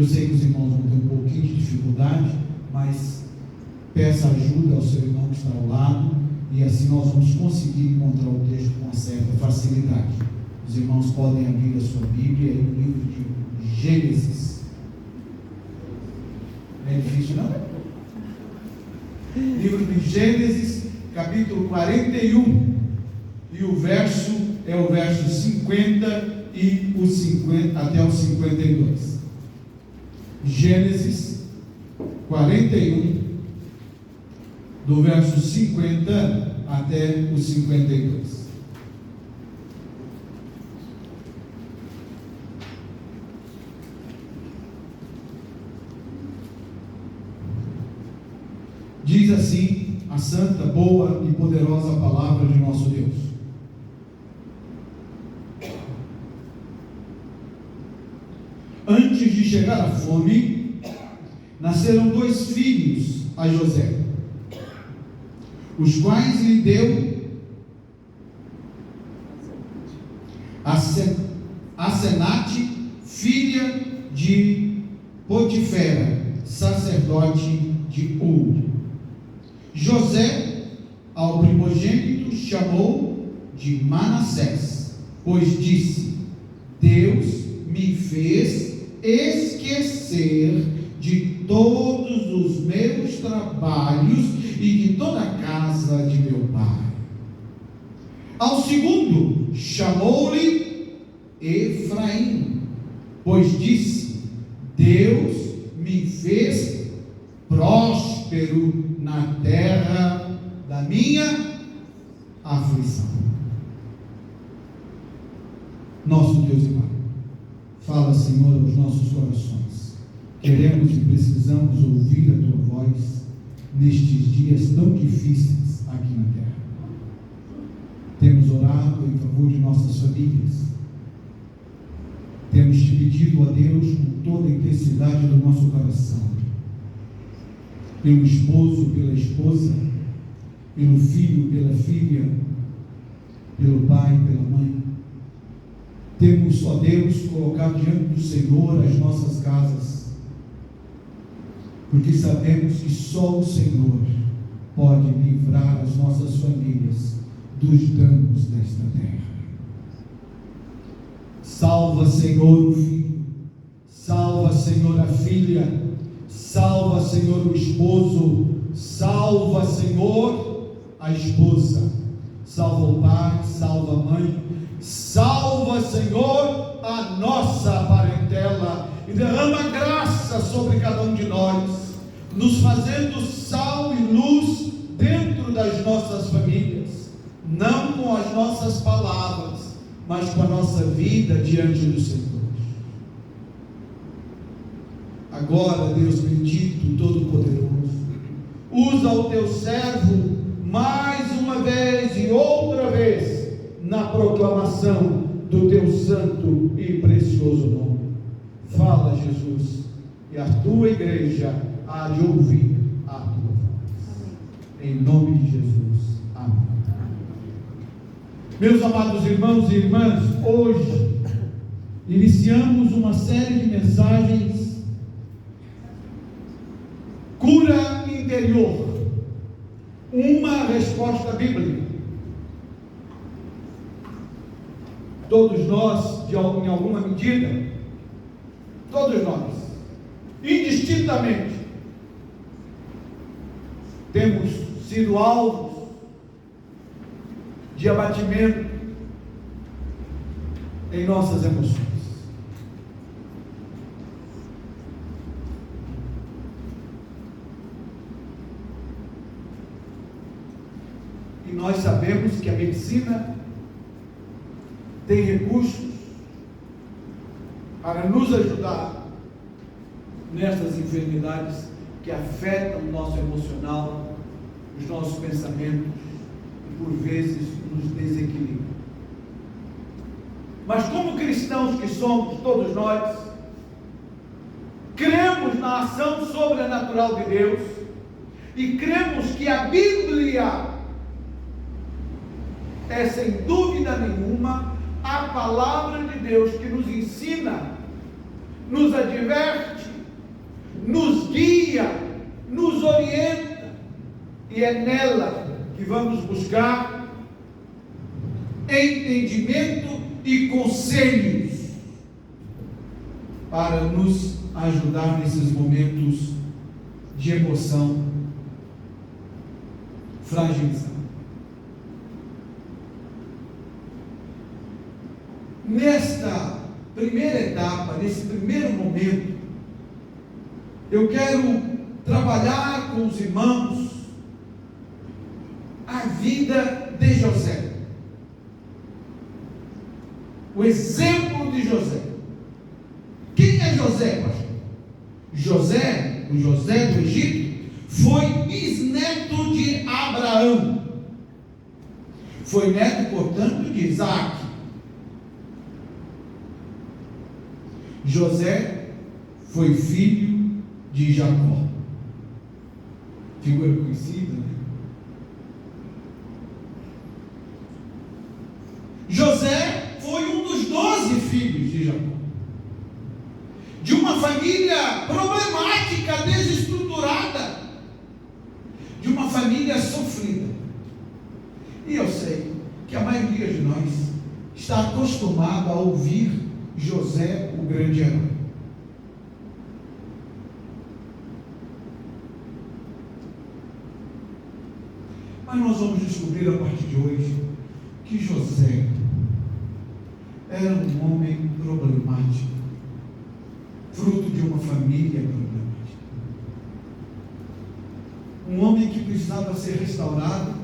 Eu sei que os irmãos vão ter um pouquinho de dificuldade, mas peça ajuda ao seu irmão que está ao lado, e assim nós vamos conseguir encontrar o texto com uma certa facilidade. Os irmãos podem abrir a sua Bíblia no livro de Gênesis. Não é difícil, não? Livro de Gênesis, capítulo 41, e o verso é o verso 50 e o 50 até o 52. Gênesis 41, do verso 50 até o 52. Diz assim a santa, boa e poderosa palavra de nosso Deus. Antes de chegar a fome, nasceram 2 filhos a José, os quais lhe deu Asenate, filha de Potifera, sacerdote de On. José, ao primogênito, chamou de Manassés, pois disse: Deus me fez esquecer de todos os meus trabalhos e de toda a casa de meu pai. Ao segundo, chamou-lhe Efraim, pois disse: Deus me fez próspero na terra da minha aflição. Nosso Deus e Pai, fala, Senhor, aos nossos corações. Queremos e precisamos ouvir a Tua voz nestes dias tão difíceis aqui na terra. Temos orado em favor de nossas famílias. Temos te pedido a Deus com toda a intensidade do nosso coração, pelo esposo, pela esposa, pelo filho, pela filha, pelo pai, pela mãe. Temos, ó Deus, colocado diante do Senhor as nossas casas, porque sabemos que só o Senhor pode livrar as nossas famílias dos danos desta terra. Salva, Senhor, o filho, salva, Senhor, a filha, salva, Senhor, o esposo, salva, Senhor, a esposa, salva o pai, salva a mãe, salva, Senhor, a nossa parentela, e derrama graça sobre cada um de nós, nos fazendo sal e luz dentro das nossas famílias, não com as nossas palavras, mas com a nossa vida diante do Senhor. Agora, Deus bendito, todo-poderoso, usa o teu servo mais uma vez e outra vez na proclamação do teu santo e precioso nome. Fala, Jesus, e a tua igreja há de ouvir a tua voz. Em nome de Jesus. Amém. Meus amados irmãos e irmãs, hoje iniciamos uma série de mensagens: cura interior, uma resposta bíblica. Todos nós, em alguma medida, todos nós, indistintamente, temos sido alvos de abatimento em nossas emoções. E nós sabemos que a medicina tem recursos para nos ajudar nessas enfermidades que afetam o nosso emocional, os nossos pensamentos e por vezes nos desequilibram. Mas como cristãos que somos, todos nós, cremos na ação sobrenatural de Deus e cremos que a Bíblia é, sem dúvida nenhuma, a palavra de Deus que nos ensina, nos adverte nos guia, nos orienta, e é nela que vamos buscar entendimento e conselhos para nos ajudar nesses momentos de emoção fragilizada. Nesta primeira etapa, nesse primeiro momento, eu quero trabalhar com os irmãos a vida de José, o exemplo de José. Quem é José, pastor? José, o José do Egito, foi bisneto de Abraão, foi neto, portanto, de Isaac. José foi filho de Jacó, figura conhecida, né? José foi um dos 12 filhos de Jacó, de uma família problemática, desestruturada, de uma família sofrida. E eu sei que a maioria de nós está acostumada a ouvir José, o grande herói. Mas nós vamos descobrir a partir de hoje que José era um homem problemático, fruto de uma família problemática. Um homem que precisava ser restaurado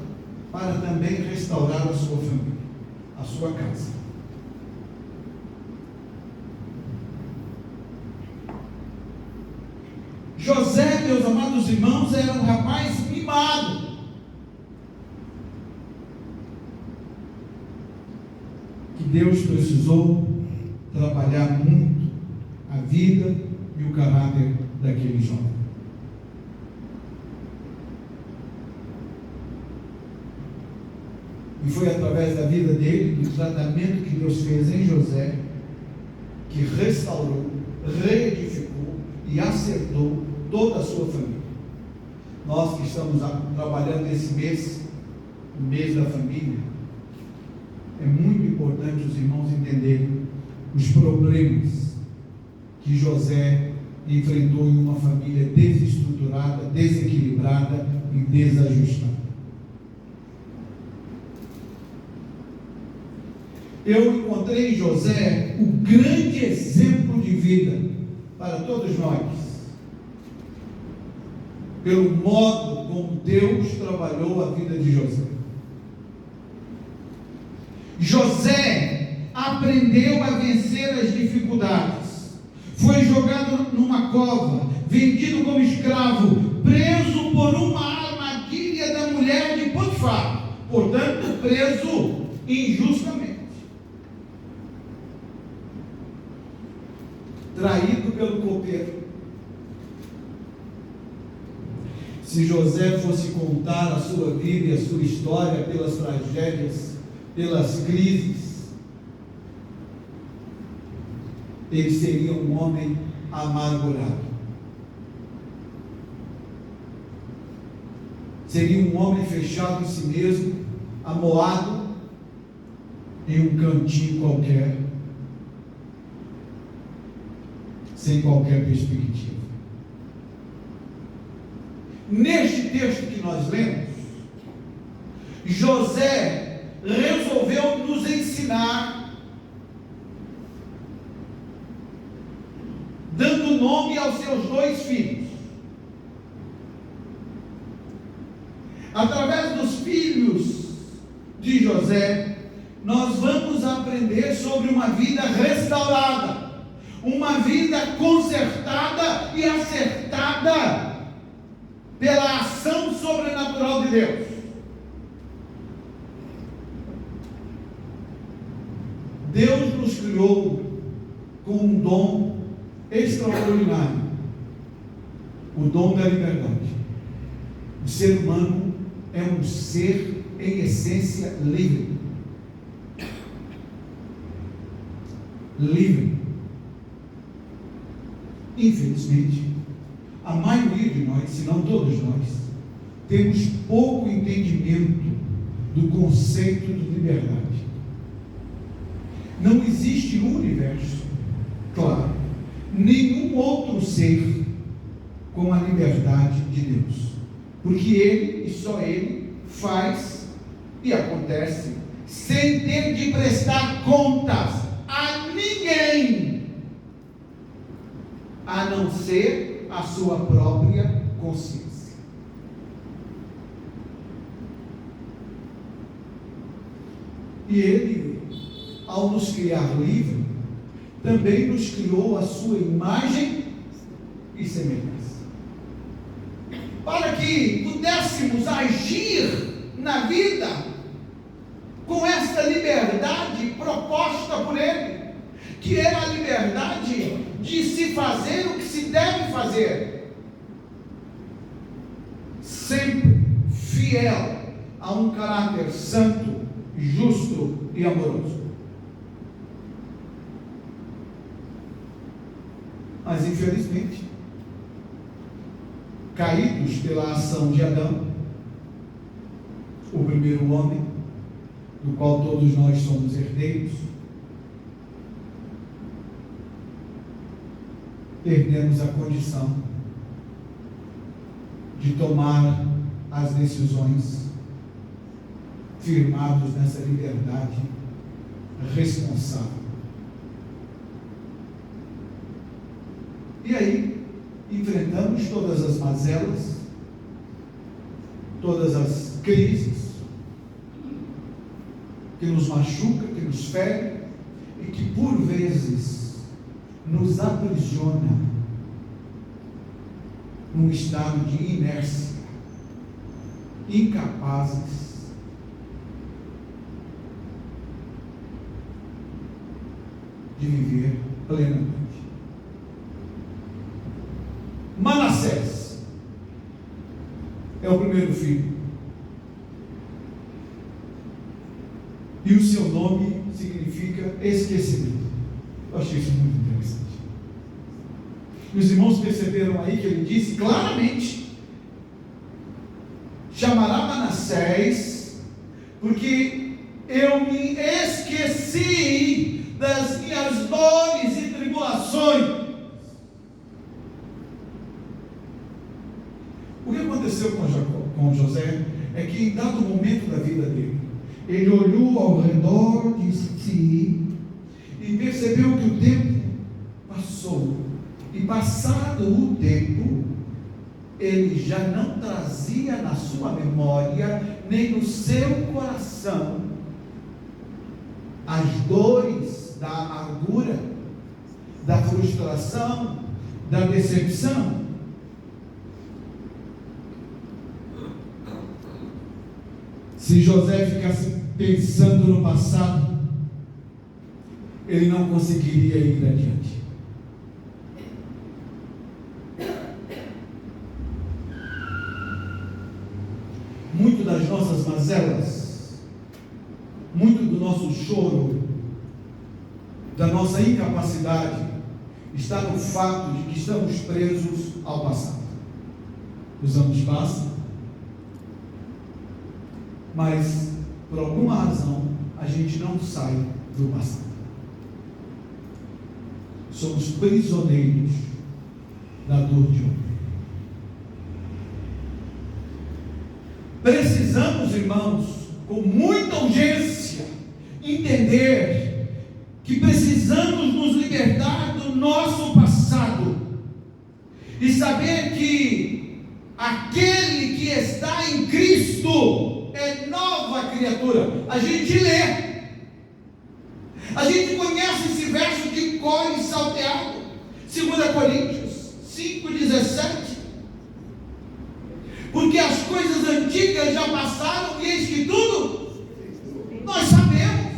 para também restaurar a sua família, a sua casa. José, meus amados irmãos, era um rapaz mimado. Que Deus precisou trabalhar muito a vida e o caráter daquele jovem. E foi através da vida dele, do tratamento que Deus fez em José, que restaurou, reedificou e acertou toda a sua família. Nós que estamos trabalhando esse mês, o mês da família, é muito importante os irmãos entenderem os problemas que José enfrentou em uma família desestruturada, desequilibrada e desajustada. Eu encontrei em José o grande exemplo de vida para todos nós, pelo modo como Deus trabalhou a vida de José. José aprendeu a vencer as dificuldades, foi jogado numa cova, vendido como escravo, preso por uma armadilha da mulher de Potifar, portanto preso injustamente, traído pelo copeiro. Se José fosse contar a sua vida e a sua história pelas tragédias, pelas crises, ele seria um homem amargurado. Seria um homem fechado em si mesmo, amoado em um cantinho qualquer, sem qualquer perspectiva. Neste texto que nós lemos, José resolveu nos ensinar, dando nome aos seus 2 filhos. Através dos filhos de José, nós vamos aprender sobre uma vida restaurada, uma vida consertada e acertada pela ação sobrenatural de Deus. Deus nos criou com um dom extraordinário, o dom da liberdade. O ser humano é um ser em essência livre. Livre. Infelizmente, a maioria de nós, se não todos nós, temos pouco entendimento do conceito de liberdade. Não existe no universo, claro, nenhum outro ser com a liberdade de Deus, porque Ele e só Ele faz e acontece sem ter de prestar contas a ninguém, a não ser a sua própria consciência. E Ele, ao nos criar livre, também nos criou a sua imagem e semelhança, para que pudéssemos agir na vida com esta liberdade proposta por Ele, que é a liberdade de se fazer o que se deve fazer, sempre fiel a um caráter santo, justo e amoroso. Mas infelizmente, caídos pela ação de Adão, o primeiro homem, do qual todos nós somos herdeiros, perdemos a condição de tomar as decisões firmados nessa liberdade responsável. E aí, enfrentamos todas as mazelas, todas as crises que nos machucam, que nos ferem e que por vezes nos aprisiona num estado de inércia, incapazes de viver plenamente. Manassés é o primeiro filho, e o seu nome significa esquecimento. Eu achei isso muito interessante. E os irmãos perceberam aí que ele disse claramente: chamará Manassés, porque eu me esqueci das minhas dores e tribulações. O que aconteceu com José é que em dado momento da vida dele, ele olhou ao redor de si e percebeu que o tempo passou, e passado o tempo, ele já não trazia na sua memória, nem no seu coração, as dores da amargura, da frustração, da decepção. Se José ficasse pensando no passado, ele não conseguiria ir adiante. Muito das nossas mazelas, muito do nosso choro, da nossa incapacidade, está no fato de que estamos presos ao passado. Os anos passam, mas por alguma razão a gente não sai do passado. Somos prisioneiros da dor de ontem. Precisamos, irmãos, com muita urgência, entender que precisamos nos libertar do nosso passado e saber que aquele que está em Cristo é nova criatura. A gente lê, a gente conhece esse verso de cor e salteado, 2 Coríntios 5,17, porque as coisas antigas já passaram e eis que tudo nós sabemos,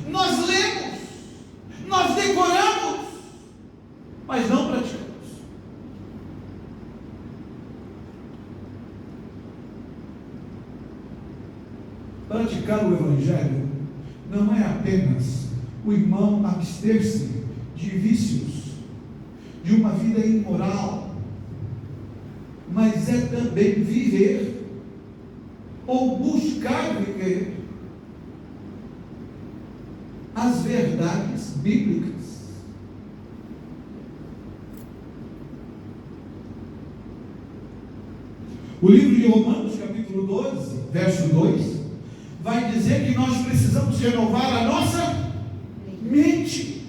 nós lemos, nós decoramos, mas não praticamos. Praticar o Evangelho não é apenas o irmão abster-se de vícios, de de uma vida imoral, mas é também viver, ou buscar viver, as verdades bíblicas. O livro de Romanos, capítulo 12, verso 2, vai dizer que nós precisamos renovar a nossa mente.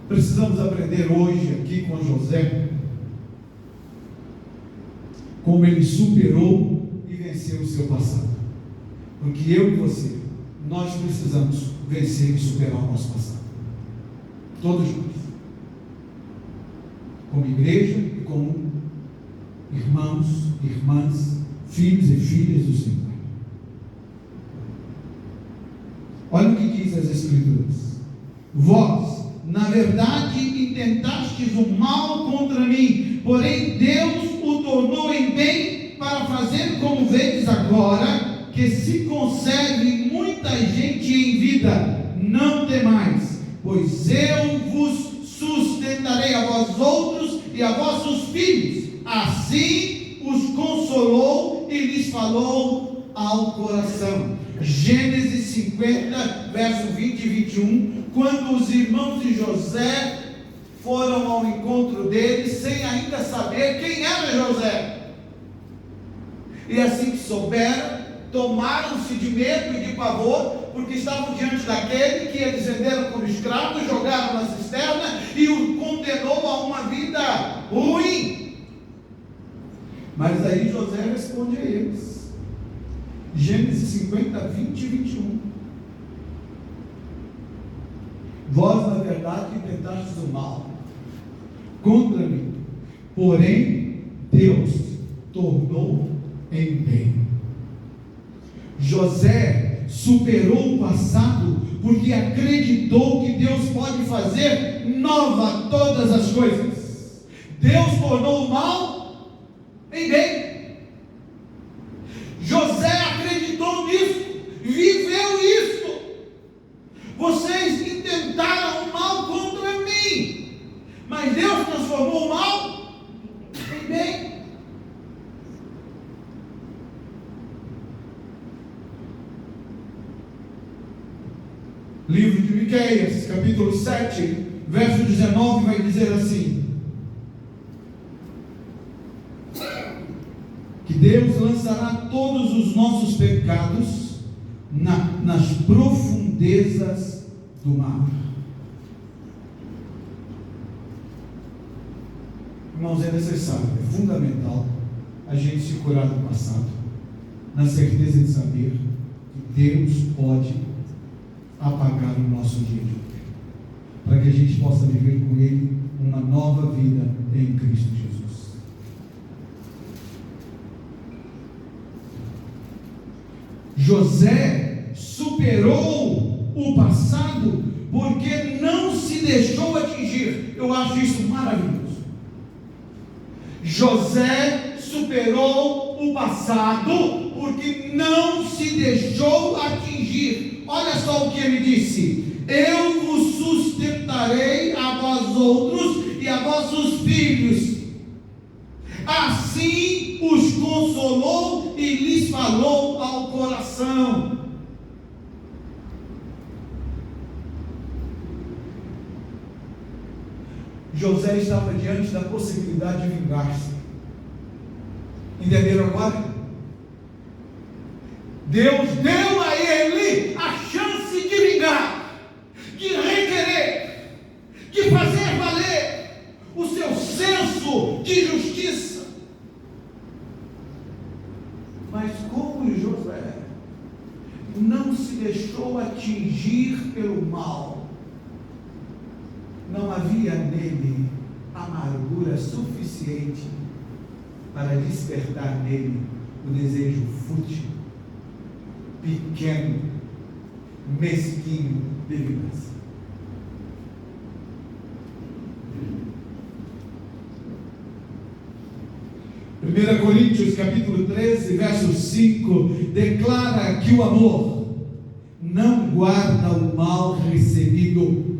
Precisamos aprender hoje aqui com José como ele superou e venceu o seu passado. Porque eu e você, nós precisamos vencer e superar o nosso passado. Todos nós. Como igreja e como irmãos, irmãs, filhos e filhas do Senhor. Olha o que diz as Escrituras. Vós, na verdade, intentastes o mal contra mim, porém Deus o tornou em bem para fazer como vedes agora, que se conserve muita gente em vida. Não temais, pois eu vos sustentarei a vós outros e a vossos filhos. Assim os consolou e lhes falou ao coração. Gênesis 50, verso 20 e 21, quando os irmãos de José foram ao encontro dele, sem ainda saber quem era José. E assim que souberam, tomaram-se de medo e de pavor, porque estavam diante daquele que eles venderam como escravo, jogaram na cisterna e o condenou a uma vida ruim. Mas aí José responde a eles. Gênesis 50, 20 e 21. Vós, na verdade, intentastes o mal contra mim, porém Deus tornou em bem. José superou o passado porque acreditou que Deus pode fazer nova todas as coisas. Deus tornou o mal em bem. José acreditou nisso, viveu isso. Vocês intentaram o mal contra mim, mas Deus transformou o mal em bem. Livro de Miqueias, capítulo 7, verso 19, vai dizer assim: que Deus lançará todos os nossos pecados nas profundezas do mar. Irmãos, é necessário, é fundamental a gente se curar do passado, na certeza de saber que Deus pode apagar o nosso dia, para que a gente possa viver com Ele uma nova vida em Cristo Jesus. José superou o passado porque não se deixou atingir. Eu acho isso maravilhoso. José superou o passado porque não se deixou atingir. Olha só o que ele disse: eu vos sustentarei a vós outros e a vossos filhos. Assim os consolou e lhes falou ao coração. José estava diante da possibilidade de vingar-se. Entenderam agora? Deus deu a ele a chance de vingar, de requerer, de fazer valer o seu senso de justiça. Mas como José não se deixou atingir pelo mal, não havia nele amargura suficiente para despertar nele o desejo fútil, pequeno, mesquinho de vingança. Primeira Coríntios capítulo 13, verso 5, declara que o amor não guarda o mal recebido,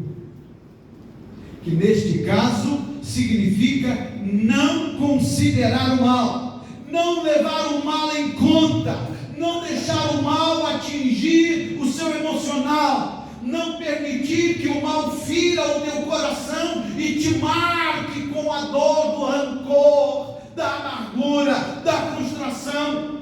que neste caso significa não considerar o mal, não levar o mal em conta, não deixar o mal atingir o seu emocional, não permitir que o mal fira o teu coração e te marque com a dor do rancor, da amargura, da frustração.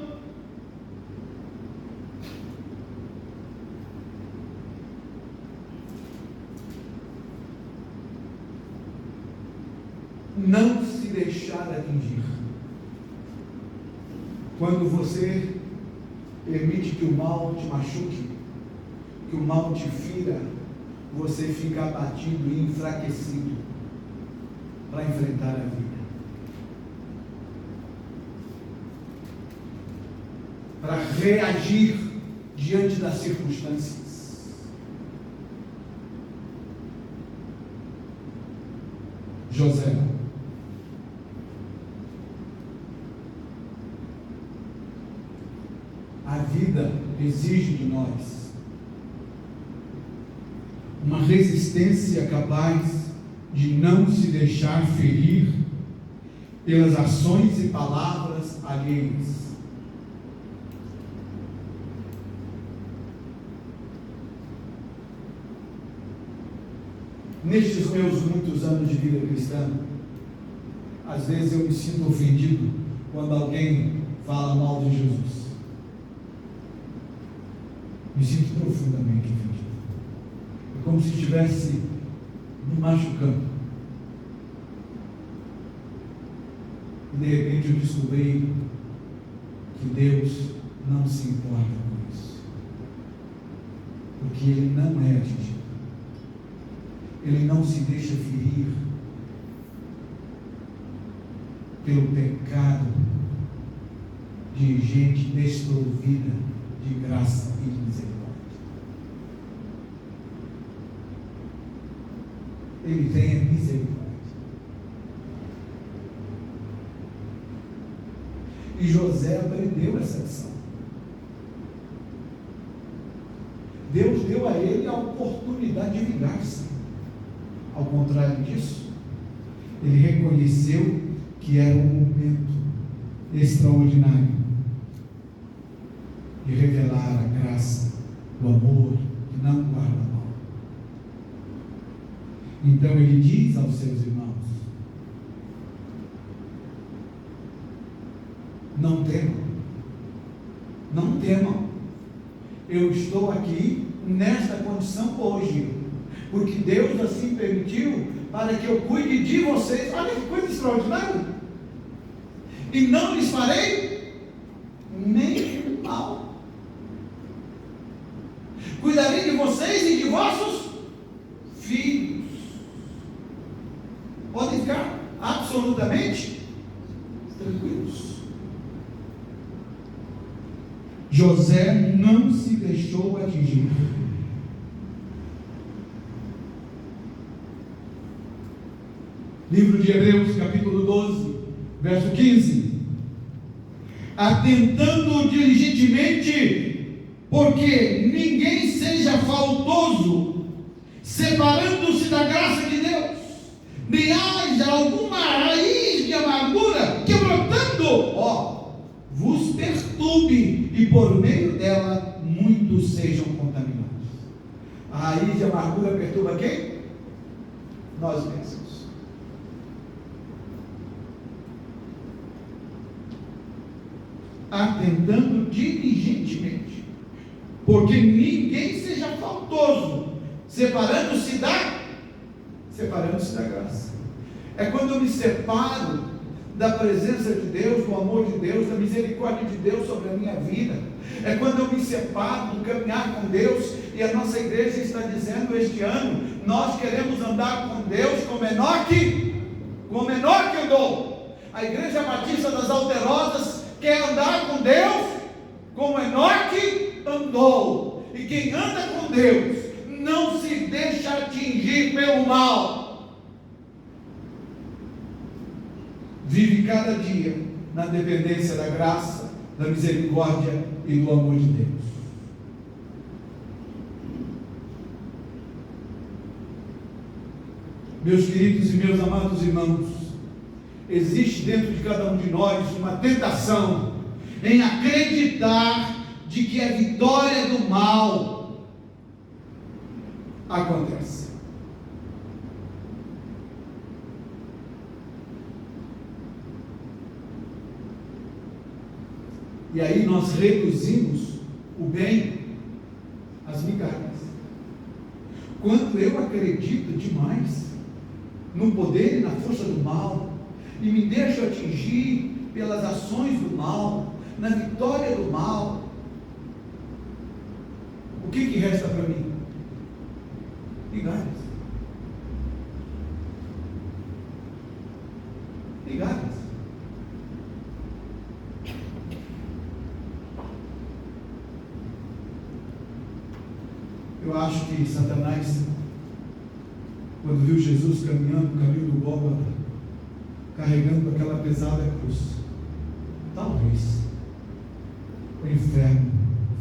Não se deixar atingir. Quando você permite que o mal te machuque, que o mal te fira, você fica abatido e enfraquecido para enfrentar a vida, para reagir diante das circunstâncias. José, a vida exige de nós uma resistência capaz de não se deixar ferir pelas ações e palavras alheias. Nestes meus muitos anos de vida cristã, às vezes eu me sinto ofendido quando alguém fala mal de Jesus. Me sinto profundamente ofendido. É como se estivesse me machucando. E de repente eu descobri que Deus não se importa com isso. Porque Ele não é atingido. Ele não se deixa ferir pelo pecado de gente desprovida de graça e de misericórdia. Ele tem a misericórdia. E José aprendeu essa lição. Deus deu a ele a oportunidade de vingar-se. Ao contrário disso, ele reconheceu que era um momento extraordinário de revelar a graça, o amor, que não guarda mal. Então ele diz aos seus irmãos: não temam, não temam, eu estou aqui nesta condição hoje, porque Deus assim permitiu para que eu cuide de vocês. Olha que coisa extraordinária. E não lhes farei nem mal. Cuidarei de vocês e de vossos filhos. Podem ficar absolutamente tranquilos. José não se deixou atingir. Livro de Hebreus, capítulo 12, verso 15. Atentando diligentemente, porque ninguém seja faltoso, separando-se da graça de Deus, nem haja alguma raiz de amargura que brotando, vos perturbe, e por meio dela muitos sejam contaminados. A raiz de amargura perturba quem? Nós mesmos. Atentando diligentemente, porque ninguém seja faltoso, separando-se da graça. É quando eu me separo da presença de Deus, do amor de Deus, da misericórdia de Deus sobre a minha vida. É quando eu me separo do caminhar com Deus. E a nossa igreja está dizendo este ano: nós queremos andar com Deus como Enoque andou. A Igreja Batista das Alterosas quer andar com Deus como Enoque andou. E quem anda com Deus não se deixa atingir pelo mal. Vive cada dia na dependência da graça, da misericórdia e do amor de Deus. Meus queridos e meus amados irmãos, existe dentro de cada um de nós uma tentação em acreditar de que a vitória do mal acontece. E aí nós reduzimos o bem às migalhas. Quando eu acredito demais no poder e na força do mal, e me deixo atingir pelas ações do mal, na vitória do mal, o que resta para mim? Migalhas. Migalhas. Eu acho que Satanás, quando viu Jesus caminhando no caminho do Gólgota, carregando aquela pesada cruz, talvez o inferno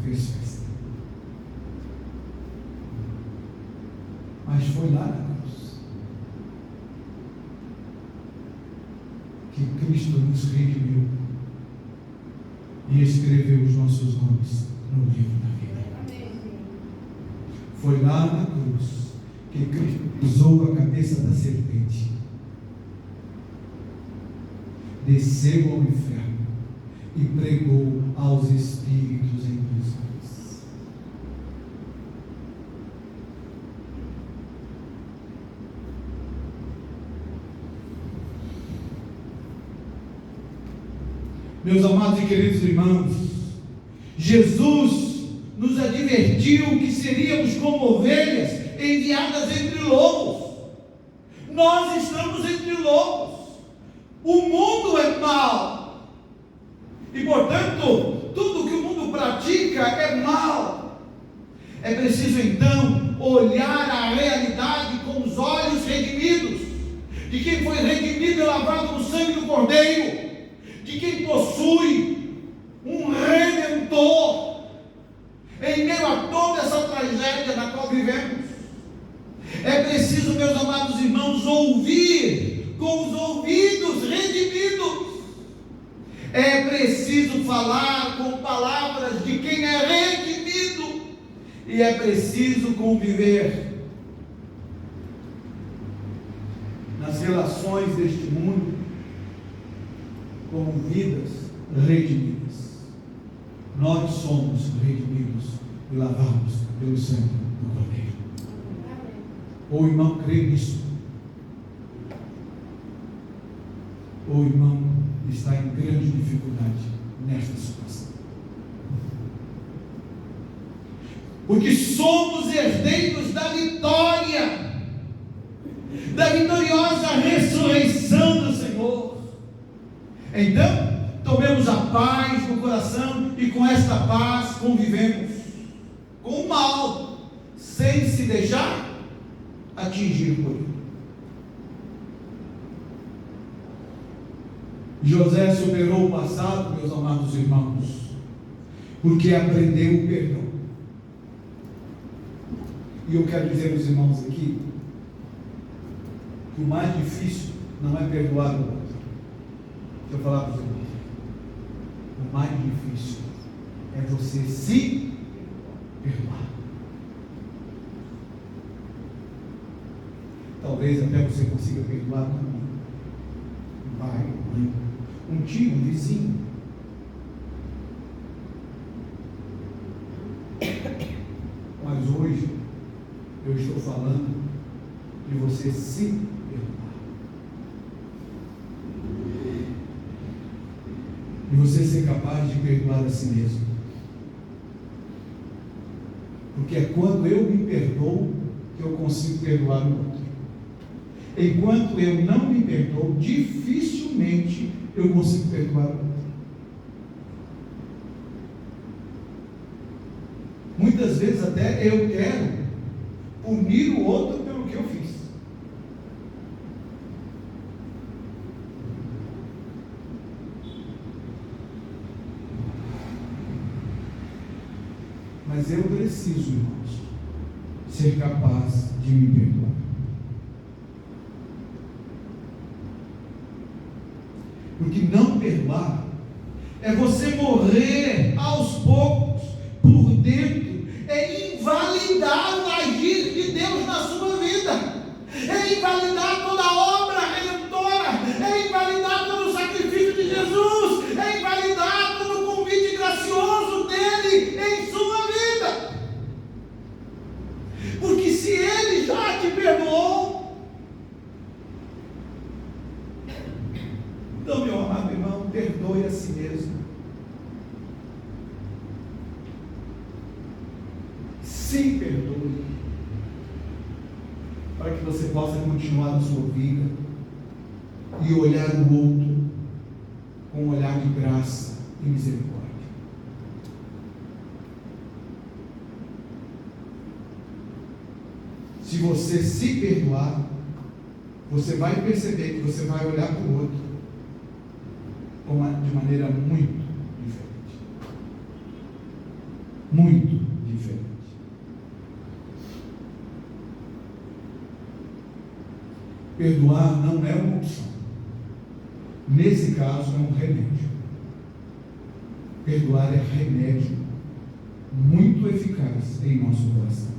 fez festa. Mas foi lá na cruz que Cristo nos redimiu e escreveu os nossos nomes no livro da vida. Foi lá na cruz que Cristo pisou a cabeça da serpente, desceu ao inferno e pregou aos espíritos em prisões. Meus amados e queridos irmãos, Jesus nos advertiu que seríamos como ovelhas enviadas entre lobos. Nós estamos entre lobos. O mundo é mau. E portanto, tudo que o mundo pratica é mal. É preciso então olhar a realidade com os olhos redimidos, de quem foi redimido e lavado no sangue do Cordeiro, de quem possui um Redentor, em meio a toda essa tragédia na qual vivemos. É preciso, meus amados irmãos, ouvir com os ouvidos redimidos. É preciso falar com palavras de quem é redimido. E é preciso conviver nas relações deste mundo como vidas redimidas. Nós somos redimidos e lavados pelo sangue do Cordeiro. O irmão crê nisso? O irmão está em grande dificuldade nesta situação. Porque somos herdeiros da vitória, da vitoriosa ressurreição do Senhor. Então, tomemos a paz no coração e com esta paz convivemos com o mal, sem se deixar atingir por ele. José superou o passado, meus amados irmãos, porque aprendeu o perdão. E eu quero dizer aos irmãos aqui que o mais difícil não é perdoar o outro. Deixa eu falar para os irmãos. O mais difícil é você se perdoar. Talvez até você consiga perdoar um pai, mãe, um tio, um vizinho. Mas hoje eu estou falando de você se perdoar. E você ser capaz de perdoar a si mesmo. Porque é quando eu me perdoo que eu consigo perdoar o outro. Enquanto eu não me perdoo, dificilmente eu consigo perdoar o outro. Muitas vezes até eu quero punir o outro pelo que eu fiz. Mas eu preciso, irmãos, ser capaz de me perdoar. Porque não perdoar é você morrer aos poucos, por dentro, é invalidar o agir de Deus na sua vida, é invalidar toda a obra redentora, é invalidar todo o sacrifício de Jesus, é invalidar todo o convite gracioso dele em sua vida. Porque se ele já te perdoou, então, meu amado irmão, perdoe a si mesmo. Se perdoe, para que você possa continuar a sua vida e olhar o outro com um olhar de graça e misericórdia. Se você se perdoar, você vai perceber que você vai olhar para o outro de maneira muito diferente. Muito diferente. Perdoar não é uma opção. Nesse caso, é um remédio. Perdoar é remédio muito eficaz em nosso coração.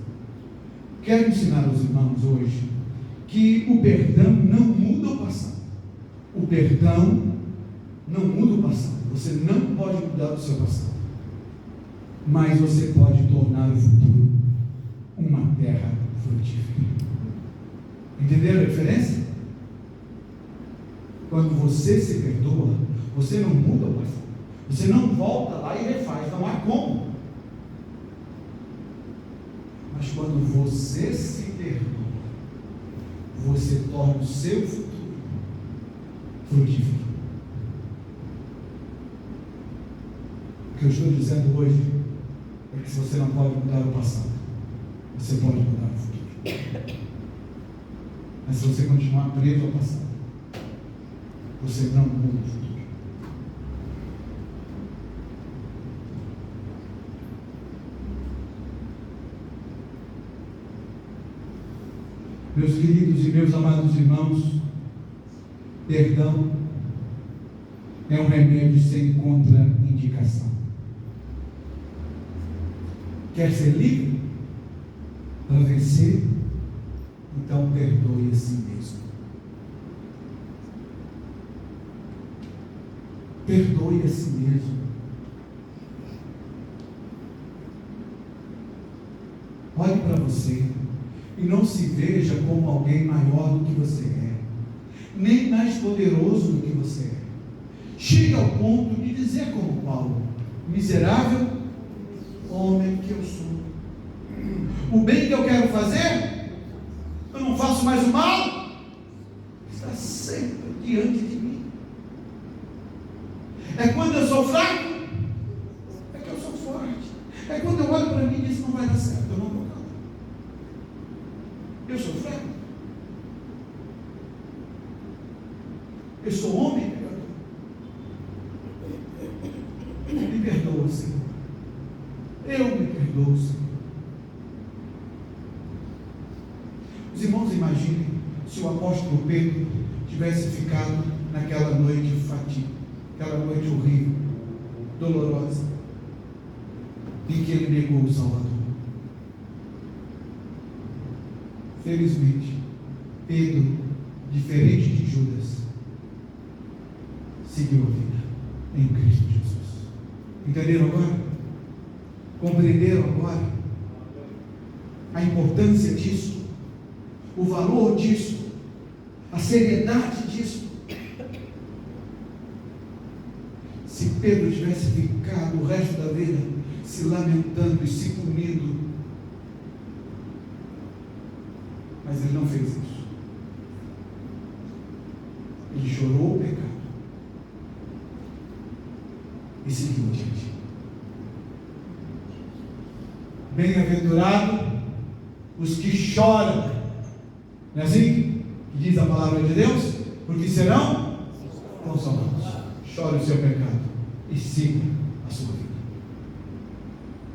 Quero ensinar aos irmãos hoje que o perdão não muda o passado. O perdão não muda o passado. Você não pode mudar o seu passado. Mas você pode tornar o futuro uma terra frutífera. Entenderam a diferença? Quando você se perdoa, você não muda o passado. Você não volta lá e refaz. Não há como. Mas quando você se perdoa, você torna o seu futuro frutífero. O que eu estou dizendo hoje é que se você não pode mudar o passado, você pode mudar o futuro. Mas se você continuar preso ao passado, você não muda o futuro. Meus queridos e meus amados irmãos, perdão é um remédio sem contraindicação. Quer ser livre para vencer? Então perdoe a si mesmo. Perdoe a si mesmo. Olhe para você e não se veja como alguém maior do que você é, nem mais poderoso do que você é. Chegue ao ponto de dizer como Paulo: miserável homem que eu sou. O bem que eu quero fazer, eu não faço mais o mal, está sempre diante de mim. É quando eu sou fraco, é que eu sou forte. É quando eu olho para mim e digo: não vai dar certo, eu não vou cantar. Eu sou fraco. Eu sou homem pecador. Me perdoa, Senhor. Eu me perdoo, Senhor. Os irmãos imaginem se o apóstolo Pedro tivesse ficado naquela noite fatídica, aquela noite horrível, dolorosa, em que ele negou o Salvador. Felizmente, Pedro, diferente de Judas, seguiu a vida em Cristo Jesus. Entenderam agora? Compreenderam agora a importância disso, o valor disso, a seriedade disso? Se Pedro tivesse ficado o resto da vida se lamentando e se punindo, mas ele não fez isso. Ele chorou o pecado e seguiu adiante. Bem-aventurado os que choram, não é assim que diz a palavra de Deus? Porque serão consolados. Chore o seu pecado e siga a sua vida.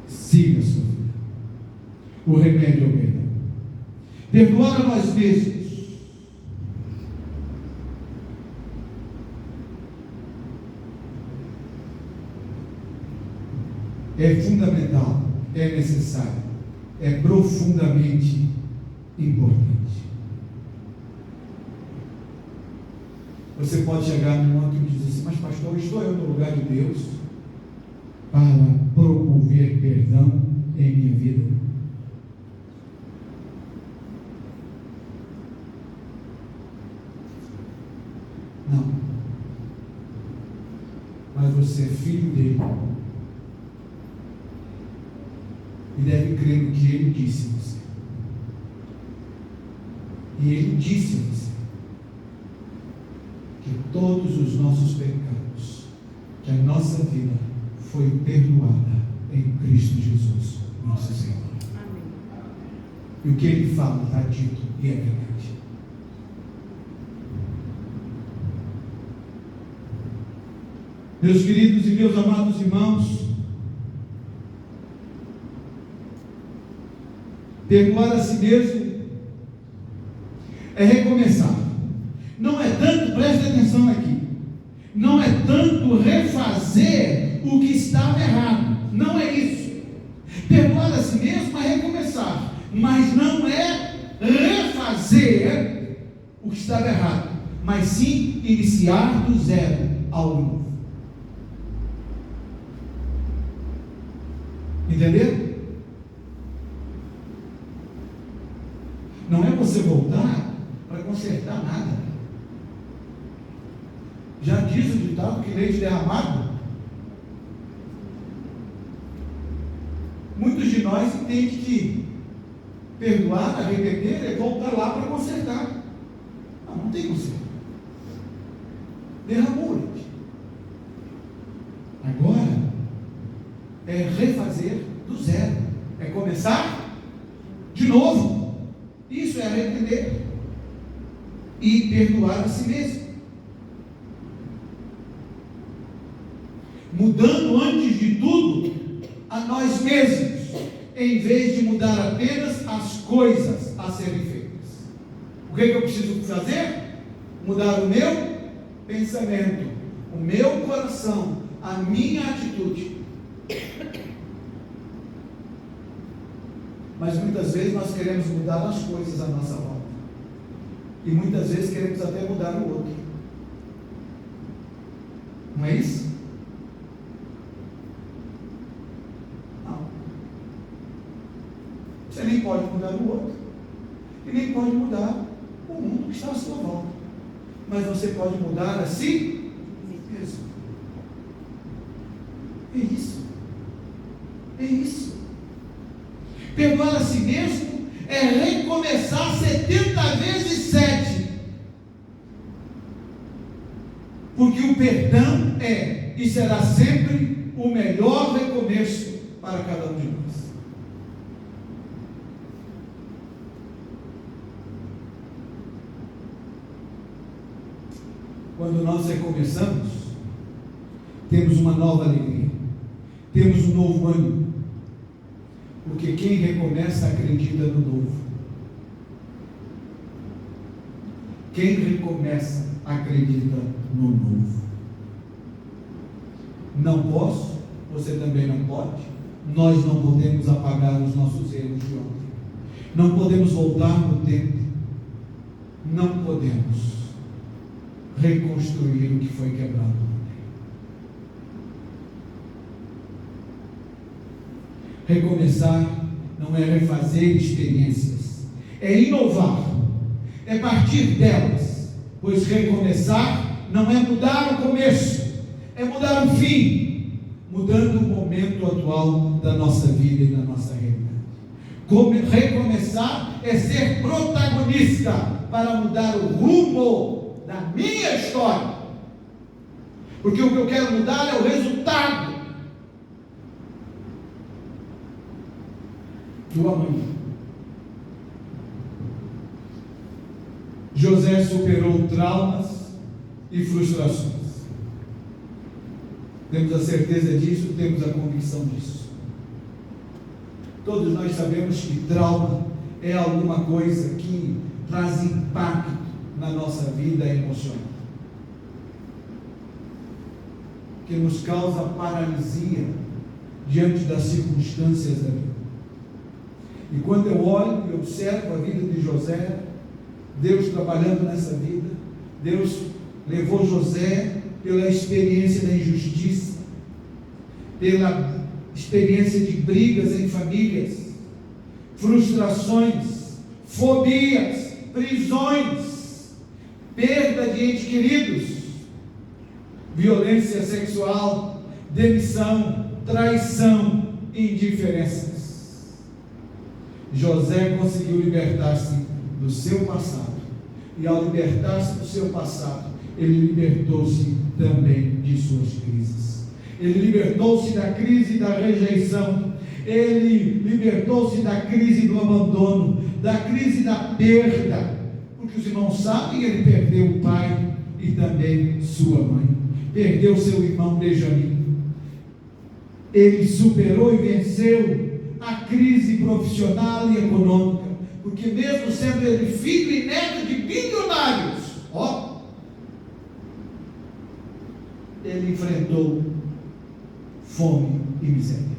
Siga a sua vida. O remédio é o perdão. Perdoar a nós mesmos é fundamental, é necessário, é profundamente importante. Você pode chegar num outro e dizer assim: mas pastor, estou eu no lugar de Deus para promover perdão em minha vida? Não. Mas você é filho dele e deve crer no que ele disse a você. E ele disse a você que todos os nossos pecados, que a nossa vida foi perdoada em Cristo Jesus, nosso Senhor. Amém. E o que ele fala está dito e é verdade. Meus queridos e meus amados irmãos, perdoar a si mesmo é recomeçar. Não é tanto, preste atenção aqui, não é tanto refazer o que estava errado, não é isso. Perdoar a si mesmo é recomeçar, mas não é refazer o que estava errado, mas sim iniciar do zero algo novo. Entenderam? Não é você voltar para consertar nada. Já diz o ditado que leite derramado. Muitos de nós entendem que perdoar, arrepender é voltar lá para consertar. Não tem conserto. Derramou leite. Agora é refazer do zero, é começar de novo. Isso é arrepender e perdoar a si mesmo, mudando antes de tudo a nós mesmos, em vez de mudar apenas as coisas a serem feitas. O que eu preciso fazer? Mudar o meu pensamento, o meu coração, a minha atitude. Mas muitas vezes nós queremos mudar as coisas à nossa volta. E muitas vezes queremos até mudar o outro. Não é isso? Não. Você nem pode mudar o outro. E nem pode mudar o mundo que está à sua volta. Mas você pode mudar a si mesmo. É isso. É isso. Perdoar a si mesmo é recomeçar 70 vezes 7. Porque o perdão é e será sempre o melhor recomeço para cada um de nós. Quando nós recomeçamos, temos uma nova alegria, temos um novo ânimo. Porque quem recomeça acredita no novo. Quem recomeça acredita no novo. Não posso, você também não pode. Nós não podemos apagar os nossos erros de ontem. Não podemos voltar no tempo. Não podemos reconstruir o que foi quebrado. Recomeçar não é refazer experiências, é inovar, é partir delas, pois recomeçar não é mudar o começo, é mudar o fim, mudando o momento atual da nossa vida e da nossa realidade. Recomeçar é ser protagonista para mudar o rumo da minha história, porque o que eu quero mudar é o resultado do amanhã. José superou traumas e frustrações. Temos a certeza disso, temos a convicção disso. Todos nós sabemos que trauma é alguma coisa que traz impacto na nossa vida emocional, que nos causa paralisia diante das circunstâncias da vida. E quando eu olho e observo a vida de José, Deus trabalhando nessa vida, Deus levou José pela experiência da injustiça, pela experiência de brigas em famílias, frustrações, fobias, prisões, perda de entes queridos, violência sexual, demissão, traição e indiferenças. José conseguiu libertar-se do seu passado, e ao libertar-se do seu passado, ele libertou-se também de suas crises. Ele libertou-se da crise da rejeição, ele libertou-se da crise do abandono, da crise da perda, porque os irmãos sabem, ele perdeu o pai e também sua mãe, perdeu seu irmão Benjamim. Ele superou e venceu a crise profissional e econômica, porque mesmo sendo ele filho e neto de bilionários, ele enfrentou fome e miséria.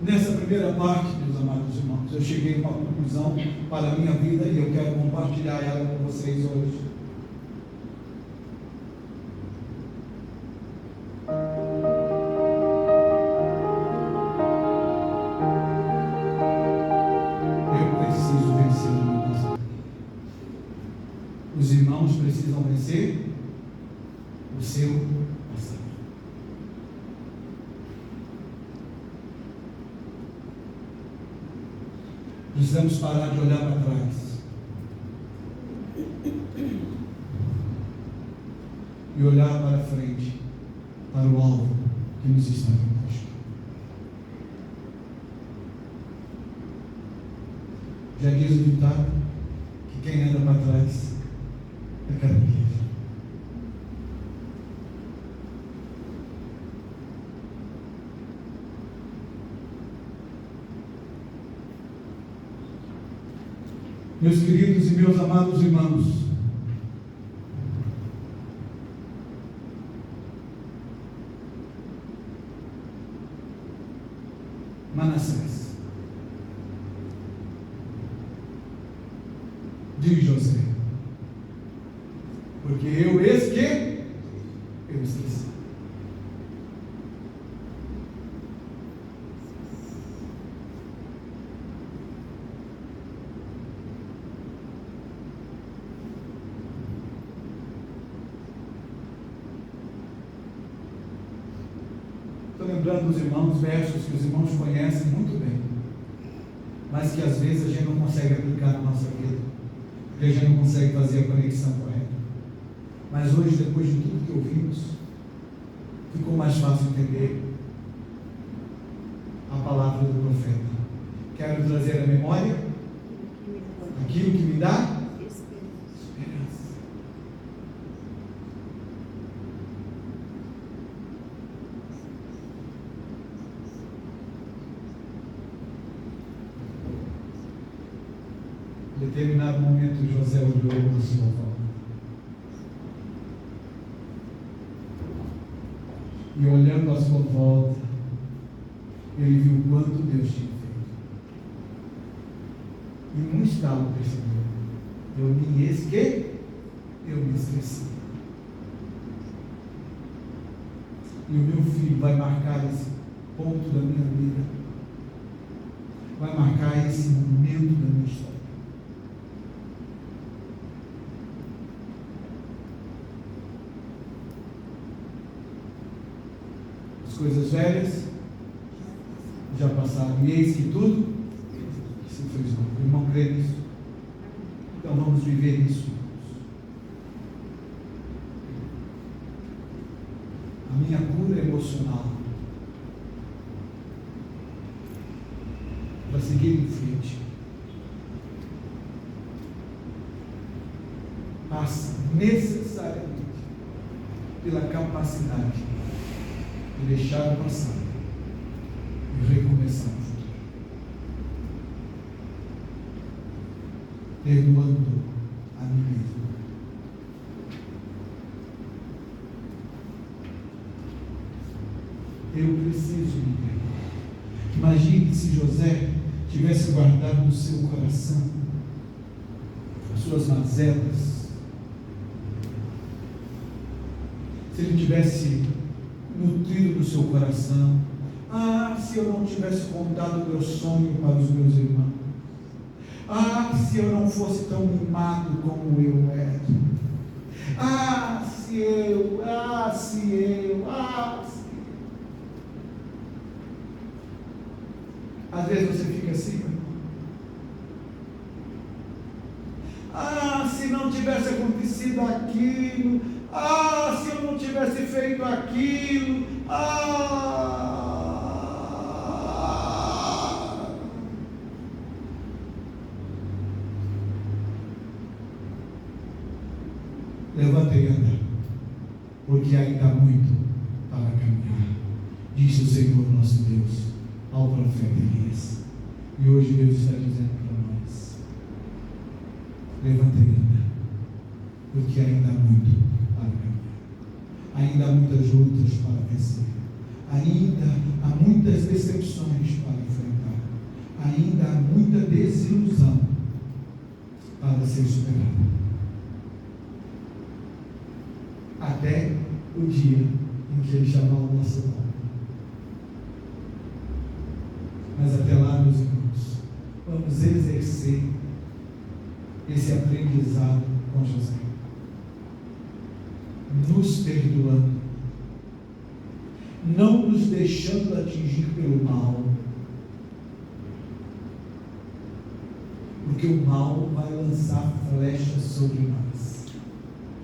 Nessa primeira parte, meus amados irmãos, eu cheguei a uma conclusão para a minha vida e eu quero compartilhar ela com vocês hoje. Os irmãos precisam vencer o seu passado. Precisamos parar de olhar para trás e olhar para frente, para o alvo que nos está proposto. Já diz o ditado que quem anda para trás é caranguejo. Meus queridos e meus amados irmãos, Manassés, diz José, porque eu esqueci. Estou lembrando dos irmãos versos que os irmãos conhecem muito bem, mas que às vezes a gente não consegue aplicar na nossa vida, porque a gente não consegue fazer a conexão correta. Mas hoje, depois de tudo que ouvimos, ficou mais fácil entender a palavra do profeta. Quero trazer à memória aquilo que me dá esperança. Em determinado momento, José olhou para sua volta e, olhando à sua volta, ele viu o quanto Deus tinha feito. E num estalo percebeu: eu me esqueci. E o meu filho vai marcar esse ponto da minha vida, vai marcar esse momento da minha história. Coisas velhas já passaram, e eis que tudo se fez novo. O irmão crê nisso? Então vamos viver isso. A minha cura emocional para seguir em frente passa necessariamente pela capacidade de deixar o passado e recomeçar o futuro, perdoando a mim mesmo, Eu preciso me entregar. Imagine se José tivesse guardado no seu coração as suas mazelas, se ele tivesse nutrido no seu coração, se eu não tivesse contado o meu sonho para os meus irmãos, se eu não fosse tão mimado como eu era, se eu. Às vezes você fica assim, meu irmão. Se não tivesse acontecido aquilo, se eu não tivesse feito aquilo, levanta e anda, porque ainda há muito para caminhar, disse o Senhor nosso Deus ao profeta Elias. E hoje Deus está dizendo para nós: levanta e anda, porque ainda há muito para caminhar, ainda há muitas lutas para vencer, ainda há muitas decepções para enfrentar, ainda há muita desilusão para ser superada, até o dia em que Ele chamar o nosso nome. Mas até lá, meus irmãos, vamos exercer esse aprendizado com José, nos perdoando, não nos deixando atingir pelo mal, porque o mal vai lançar flechas sobre nós.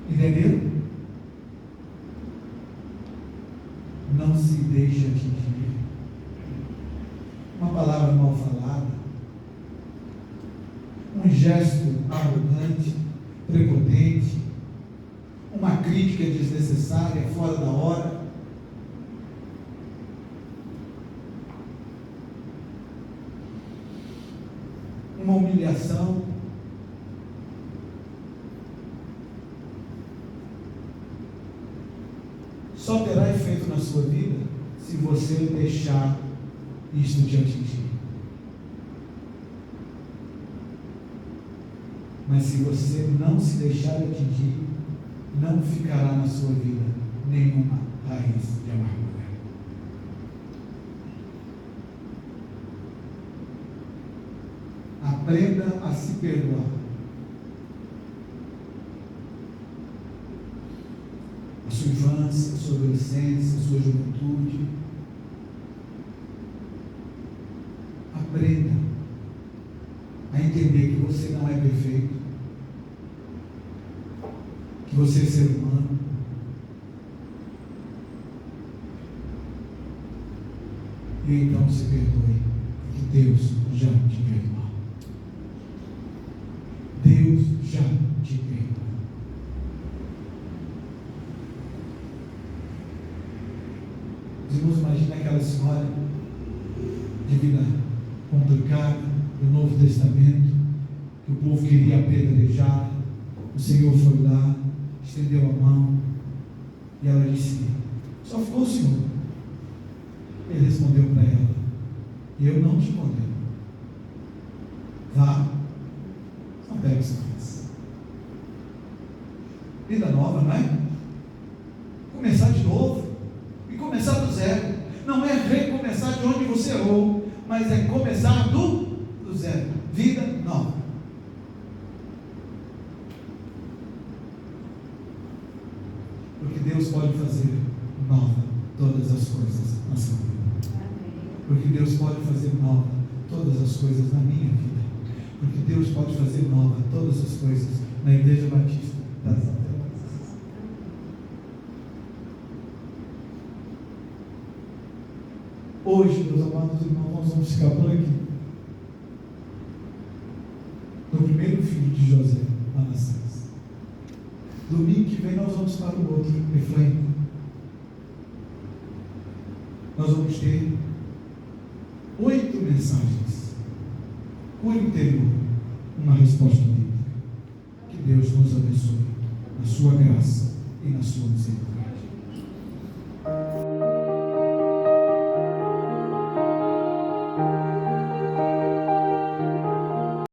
Entenderam? Não se deixe atingir. Uma palavra mal falada, um gesto arrogante, prepotente, uma crítica desnecessária, fora da hora, uma humilhação, só terá efeito na sua vida se você deixar isto te atingir. Mas se você não se deixar atingir, não ficará na sua vida nenhuma raiz de amargura. Aprenda a se perdoar. A sua infância, a sua adolescência, a sua juventude. Aprenda a entender que você não é perfeito, que você é ser humano, e então se perdoe, porque Deus já te perdoou. Deus já te perdoou. Os irmãos, imagina aquela senhora de vida complicada do Novo Testamento, que o povo queria apedrejar. O Senhor foi lá, estendeu a mão, e ela disse: só ficou o Senhor. Ele respondeu para ela: eu não te condeno, vá, não pegue sua casa. Vida nova, não é? Começar de novo, e começar do zero. Não é recomeçar de onde você errou, mas é começar do zero, vida nova. Porque Deus pode fazer nova todas as coisas na sua vida. Porque Deus pode fazer nova todas as coisas na minha vida. Porque Deus pode fazer nova todas as coisas na Igreja Batista das Aldelas. Hoje, meus amados irmãos, nós vamos ficar por aqui. No primeiro filho de José, Manassés. Domingo que vem nós vamos para o outro, Efraim. Nós vamos ter 8 mensagens por interior, uma resposta bíblica. Que Deus nos abençoe na sua graça e na sua misericórdia.